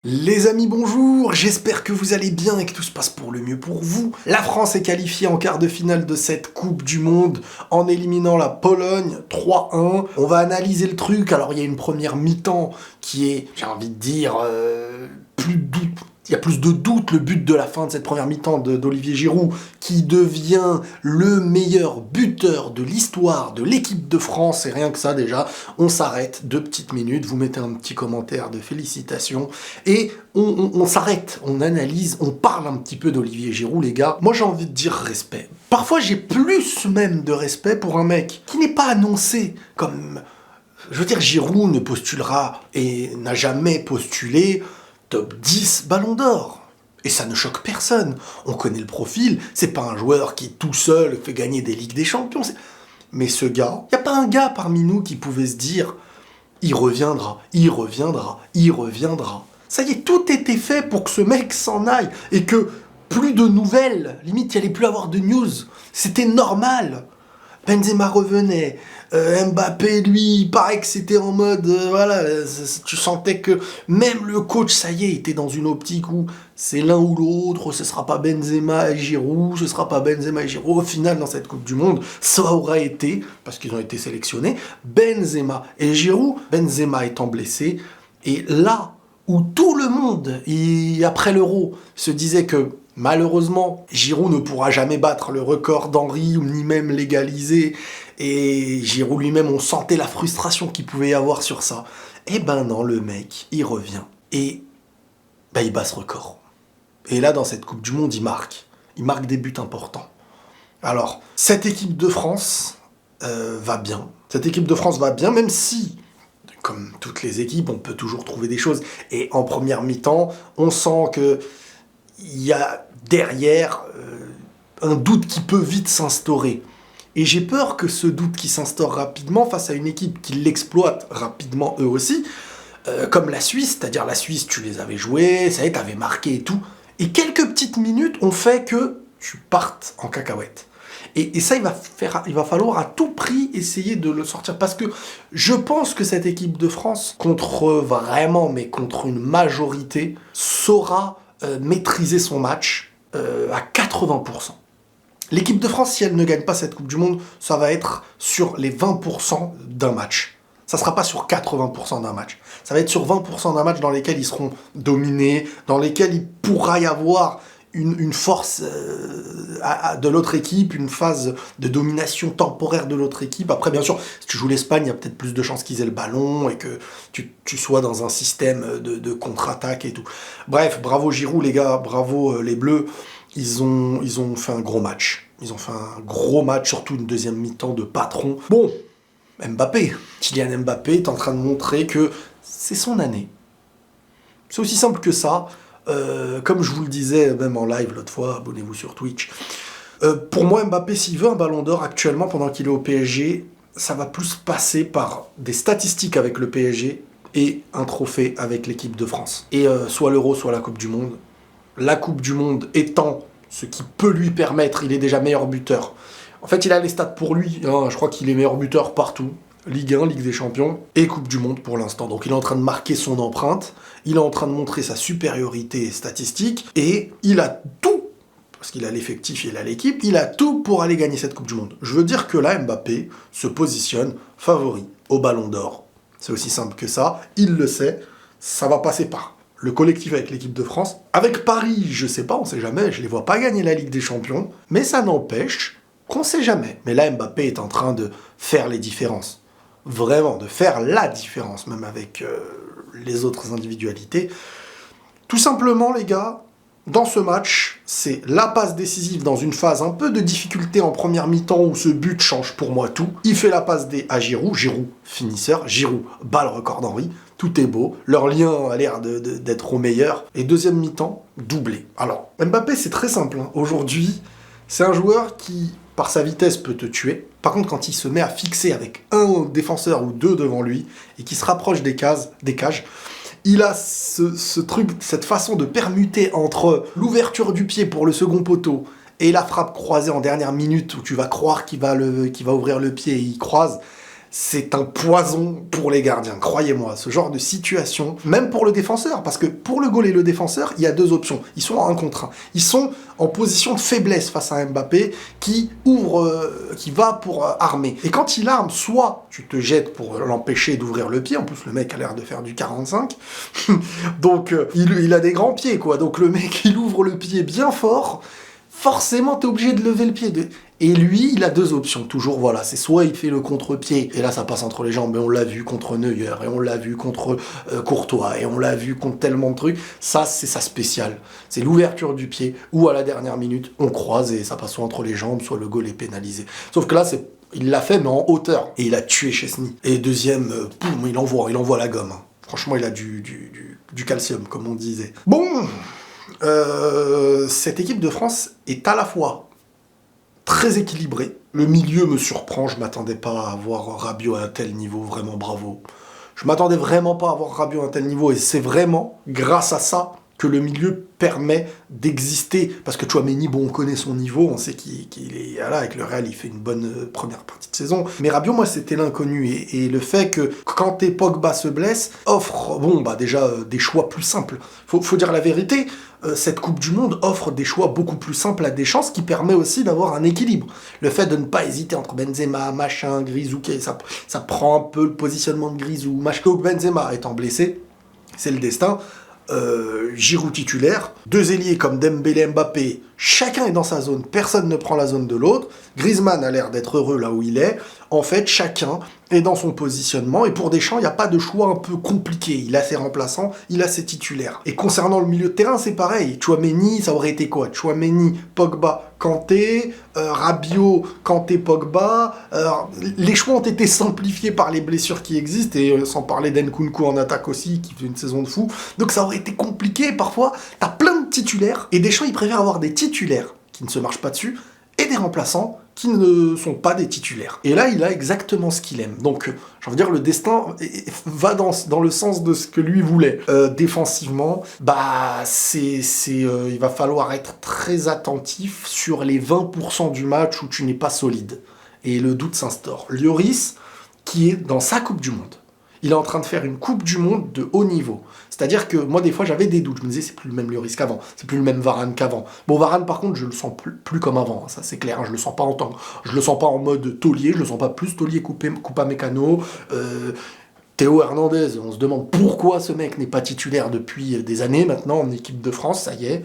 Les amis, bonjour, j'espère que vous allez bien et que tout se passe pour le mieux pour vous. La France est qualifiée en quart de finale de cette Coupe du Monde en éliminant la Pologne 3-1. On va analyser le truc, alors il y a une première mi-temps qui est, j'ai envie de dire, plus doute. Il y a plus de doute, le but de la fin de cette première mi-temps d'Olivier Giroud, qui devient le meilleur buteur de l'histoire de l'équipe de France, et rien que ça déjà, on s'arrête 2 petites minutes, vous mettez un petit commentaire de félicitations, et on s'arrête, on analyse, on parle un petit peu d'Olivier Giroud, les gars. Moi j'ai envie de dire respect. Parfois j'ai plus même de respect pour un mec qui n'est pas annoncé comme... Je veux dire, Giroud ne postulera et n'a jamais postulé top 10 Ballon d'Or. Et ça ne choque personne. On connaît le profil, c'est pas un joueur qui tout seul fait gagner des Ligues des Champions. Mais ce gars, y a pas un gars parmi nous qui pouvait se dire « Il reviendra, il reviendra, il reviendra ». Ça y est, tout était fait pour que ce mec s'en aille et que plus de nouvelles, limite il n'y allait plus avoir de news. C'était normal. Benzema revenait, Mbappé, lui, il paraît que c'était en mode, voilà, tu sentais que même le coach, ça y est, était dans une optique où c'est l'un ou l'autre, ce sera pas Benzema et Giroud, ce sera pas Benzema et Giroud. Au final, dans cette Coupe du Monde, ça aura été, parce qu'ils ont été sélectionnés, Benzema et Giroud, Benzema étant blessé, et là où tout le monde, après l'Euro, se disait que malheureusement, Giroud ne pourra jamais battre le record d'Henry ou ni même l'égaliser. Et Giroud lui-même, on sentait la frustration qu'il pouvait y avoir sur ça. Eh ben non, le mec, il revient. Et ben, il bat ce record. Et là, dans cette Coupe du Monde, il marque. Il marque des buts importants. Alors, cette équipe de France va bien. Cette équipe de France va bien, même si... Comme toutes les équipes, on peut toujours trouver des choses. Et en première mi-temps, on sent que il y a derrière un doute qui peut vite s'instaurer. Et j'ai peur que ce doute qui s'instaure rapidement face à une équipe qui l'exploite rapidement eux aussi, comme la Suisse, c'est-à-dire la Suisse, tu les avais joués, ça y est, t'avais marqué et tout. Et quelques petites minutes ont fait que tu partes en cacahuète. Et ça, il va falloir à tout prix essayer de le sortir. Parce que je pense que cette équipe de France, contre une majorité, saura maîtriser son match à 80%. L'équipe de France, si elle ne gagne pas cette Coupe du Monde, ça va être sur les 20% d'un match. Ça ne sera pas sur 80% d'un match. Ça va être sur 20% d'un match dans lesquels ils seront dominés, dans lesquels il pourra y avoir une force de l'autre équipe, une phase de domination temporaire de l'autre équipe. Après, bien sûr, si tu joues l'Espagne, il y a peut-être plus de chances qu'ils aient le ballon et que tu sois dans un système de contre-attaque et tout. Bref, bravo Giroud, les gars, bravo les Bleus. Ils ont fait un gros match. Ils ont fait un gros match, surtout une deuxième mi-temps de patron. Bon, Mbappé, Kylian Mbappé est en train de montrer que c'est son année. C'est aussi simple que ça. Comme je vous le disais même en live l'autre fois, abonnez-vous sur Twitch. Pour moi, Mbappé, s'il veut un ballon d'or actuellement pendant qu'il est au PSG, ça va plus passer par des statistiques avec le PSG et un trophée avec l'équipe de France. Et soit l'Euro, soit la Coupe du Monde. La Coupe du Monde étant ce qui peut lui permettre, il est déjà meilleur buteur. En fait, il a les stats pour lui, hein, je crois qu'il est meilleur buteur partout. Ligue 1, Ligue des Champions et Coupe du Monde pour l'instant. Donc il est en train de marquer son empreinte, il est en train de montrer sa supériorité statistique et il a tout, parce qu'il a l'effectif, il a l'équipe, il a tout pour aller gagner cette Coupe du Monde. Je veux dire que là, Mbappé se positionne favori au Ballon d'Or. C'est aussi simple que ça, il le sait, ça va passer par le collectif avec l'équipe de France. Avec Paris, je sais pas, on sait jamais, je les vois pas gagner la Ligue des Champions, mais ça n'empêche qu'on sait jamais. Mais là, Mbappé est en train de faire les différences. Vraiment, de faire la différence, même avec les autres individualités. Tout simplement, les gars, dans ce match, c'est la passe décisive dans une phase un peu de difficulté en première mi-temps où ce but change pour moi tout. Il fait la passe à Giroud, Giroud finisseur, Giroud bat le record d'Henry, tout est beau, leur lien a l'air d'être au meilleur. Et deuxième mi-temps, doublé. Alors, Mbappé, c'est très simple, hein. Aujourd'hui, c'est un joueur qui, par sa vitesse, peut te tuer. Par contre, quand il se met à fixer avec un défenseur ou deux devant lui et qui se rapproche des cages, il a ce truc, cette façon de permuter entre l'ouverture du pied pour le second poteau et la frappe croisée en dernière minute où tu vas croire qu'il va ouvrir le pied et il croise. c'est un poison pour les gardiens, croyez-moi, ce genre de situation, même pour le défenseur, parce que pour le goal et le défenseur, il y a deux options, ils sont en 1 contre 1, ils sont en position de faiblesse face à Mbappé, qui va pour armer. Et quand il arme, soit tu te jettes pour l'empêcher d'ouvrir le pied, en plus le mec a l'air de faire du 45, donc il a des grands pieds, quoi, donc le mec il ouvre le pied bien fort, forcément t'es obligé de lever le pied. Et lui, il a deux options, toujours, voilà, c'est soit il fait le contre-pied, et là ça passe entre les jambes, mais on l'a vu contre Neuer, et on l'a vu contre Courtois, et on l'a vu contre tellement de trucs, ça c'est sa spéciale, c'est l'ouverture du pied, ou à la dernière minute, on croise, et ça passe soit entre les jambes, soit le goal est pénalisé. Sauf que là, il l'a fait, mais en hauteur, et il a tué Chesney. Et deuxième, boum, il envoie la gomme, hein. Franchement, il a du calcium, comme on disait. Bon, cette équipe de France est à la fois très équilibré. Le milieu me surprend, je m'attendais pas à voir Rabiot à un tel niveau, vraiment bravo. Je m'attendais vraiment pas à voir Rabiot à un tel niveau, et c'est vraiment grâce à ça que le milieu permet d'exister. Parce que Tchouaméni, bon, on connaît son niveau, on sait qu'il est là, avec le Real, il fait une bonne première partie de saison. Mais Rabiot, moi, c'était l'inconnu. Et le fait que, quand Pogba se blesse, offre, bon, bah déjà, des choix plus simples. Faut dire la vérité, cette Coupe du Monde offre des choix beaucoup plus simples à Deschamps, ce qui permet aussi d'avoir un équilibre. Le fait de ne pas hésiter entre Benzema, machin, Grisou, ça prend un peu le positionnement de Grisou, machin. Donc Benzema étant blessé, c'est le destin. Giroud titulaire, deux ailiers comme Dembélé, Mbappé, chacun est dans sa zone, personne ne prend la zone de l'autre. Griezmann a l'air d'être heureux là où il est. En fait, chacun est dans son positionnement, et pour Deschamps, il n'y a pas de choix un peu compliqué. Il a ses remplaçants, il a ses titulaires. Et concernant le milieu de terrain, c'est pareil. Tchouaméni, ça aurait été quoi? Tchouaméni, Pogba, Kanté, Rabiot, Kanté, Pogba. Les choix ont été simplifiés par les blessures qui existent, et sans parler d'Nkunku en attaque aussi, qui fait une saison de fou. Donc ça aurait été compliqué. Parfois, t'as plein de titulaires, et Deschamps, il préfère avoir des titulaires qui ne se marchent pas dessus, et des remplaçants qui ne sont pas des titulaires. Et là, il a exactement ce qu'il aime. Donc, j'ai envie de dire, le destin va dans le sens de ce que lui voulait. Défensivement, bah, il va falloir être très attentif sur les 20% du match où tu n'es pas solide. Et le doute s'instaure. Lloris, qui est dans sa Coupe du Monde, il est en train de faire une Coupe du Monde de haut niveau. C'est-à-dire que moi, des fois, j'avais des doutes. Je me disais, c'est plus le même Lloris qu'avant. C'est plus le même Varane qu'avant. Bon, Varane, par contre, je le sens plus comme avant. Hein, ça, c'est clair. Hein, je le sens pas je le sens pas en mode taulier. Je le sens pas plus taulier Coupa Mécano. Théo Hernandez, on se demande pourquoi ce mec n'est pas titulaire depuis des années maintenant en équipe de France. Ça y est.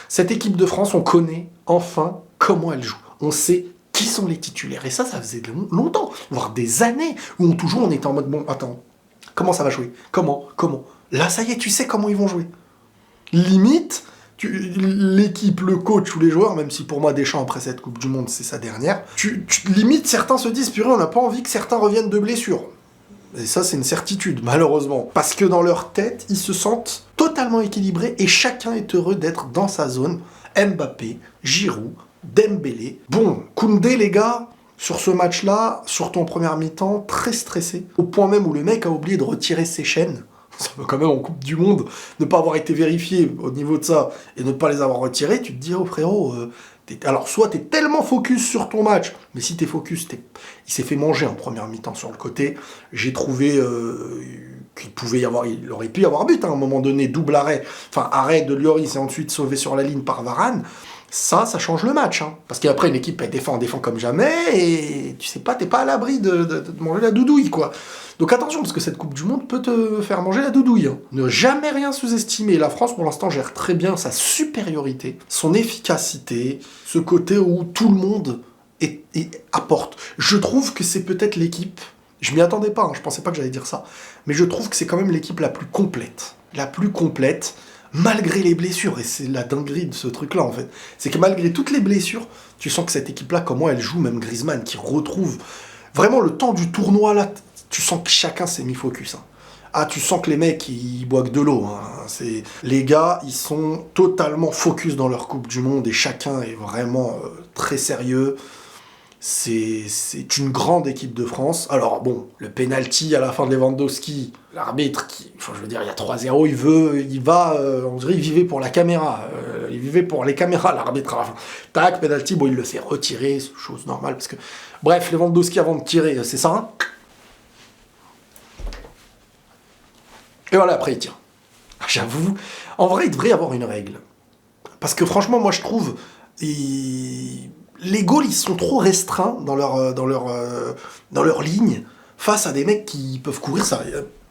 Cette équipe de France, on connaît enfin comment elle joue. On sait qui sont les titulaires. Et ça faisait longtemps, voire des années, où on était en mode, bon, attends, comment ça va jouer? Comment? Là, ça y est, tu sais comment ils vont jouer. Limite, l'équipe, le coach ou les joueurs, même si pour moi Deschamps, après cette Coupe du Monde, c'est sa dernière, limite, certains se disent, purée, on n'a pas envie que certains reviennent de blessure. Et ça, c'est une certitude, malheureusement. Parce que dans leur tête, ils se sentent totalement équilibrés, et chacun est heureux d'être dans sa zone. Mbappé, Giroud, Dembélé. Bon, Koundé, les gars, sur ce match-là, surtout en première mi-temps, très stressé. Au point même où le mec a oublié de retirer ses chaînes. Ça va quand même en Coupe du Monde, ne pas avoir été vérifié au niveau de ça et ne pas les avoir retirés, tu te dis, oh frérot, alors soit t'es tellement focus sur ton match, mais si t'es focus, il s'est fait manger en première mi-temps sur le côté. J'ai trouvé il aurait pu y avoir but, hein, à un moment donné, double arrêt, enfin arrêt de Lloris et ensuite sauvé sur la ligne par Varane. Ça change le match, hein. Parce qu'après, une équipe, elle défend comme jamais, et tu sais pas, t'es pas à l'abri de manger la doudouille, quoi. Donc attention, parce que cette Coupe du Monde peut te faire manger la doudouille, hein. Ne jamais rien sous-estimer. La France, pour l'instant, gère très bien sa supériorité, son efficacité, ce côté où tout le monde apporte. Je trouve que c'est peut-être l'équipe, je m'y attendais pas, hein, je pensais pas que j'allais dire ça, mais je trouve que c'est quand même l'équipe la plus complète. Malgré les blessures, et c'est la dinguerie de ce truc-là, en fait. C'est que malgré toutes les blessures, tu sens que cette équipe-là, comment elle joue, même Griezmann, qui retrouve vraiment le temps du tournoi, là, tu sens que chacun s'est mis focus. Hein. Ah, tu sens que les mecs, ils boivent de l'eau. Hein. Les gars, ils sont totalement focus dans leur Coupe du Monde, et chacun est vraiment très sérieux. C'est une grande équipe de France. Alors bon, le penalty à la fin de Lewandowski, l'arbitre, je veux dire, il y a 3-0, on dirait il vivait pour la caméra. Il vivait pour les caméras, l'arbitre à la fin. Tac, penalty, bon, il le fait retirer, chose normale, parce que... Bref, Lewandowski avant de tirer, c'est ça, hein. Et voilà, après il tire. J'avoue, en vrai, il devrait y avoir une règle. Parce que franchement, moi je trouve, les goals, ils sont trop restreints dans leur ligne face à des mecs qui peuvent courir,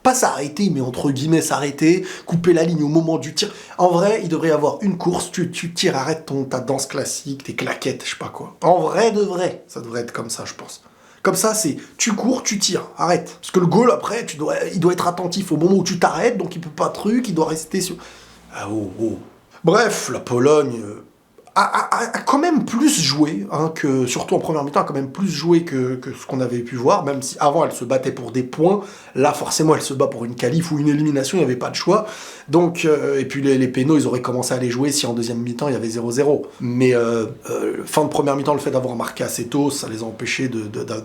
pas s'arrêter, mais entre guillemets s'arrêter, couper la ligne au moment du tir. En vrai, il devrait y avoir une course, tu tires, arrête ta danse classique, tes claquettes, je sais pas quoi. En vrai de vrai, ça devrait être comme ça, je pense. Comme ça, c'est tu cours, tu tires, arrête. Parce que le goal, après, il doit être attentif au moment où tu t'arrêtes, donc il peut pas il doit rester sur... Ah oh, oh. Bref, la Pologne a quand même plus joué, hein, surtout en première mi-temps, a quand même plus joué que ce qu'on avait pu voir, même si avant elle se battait pour des points, là forcément elle se bat pour une qualif ou une élimination, il n'y avait pas de choix. Donc, et puis les pénaux, ils auraient commencé à les jouer si en deuxième mi-temps il y avait 0-0. Mais fin de première mi-temps, le fait d'avoir marqué assez tôt, ça les a empêchés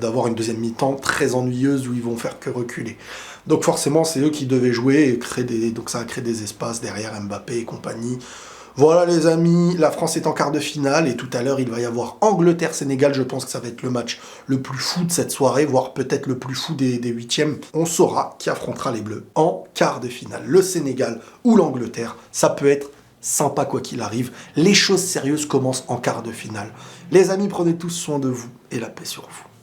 d'avoir une deuxième mi-temps très ennuyeuse où ils vont faire que reculer. Donc forcément, c'est eux qui devaient jouer, donc ça a créé des espaces derrière Mbappé et compagnie. Voilà les amis, la France est en quart de finale et tout à l'heure il va y avoir Angleterre-Sénégal, je pense que ça va être le match le plus fou de cette soirée, voire peut-être le plus fou des huitièmes. On saura qui affrontera les Bleus en quart de finale, le Sénégal ou l'Angleterre, ça peut être sympa quoi qu'il arrive. Les choses sérieuses commencent en quart de finale. Les amis, prenez tous soin de vous et la paix sur vous.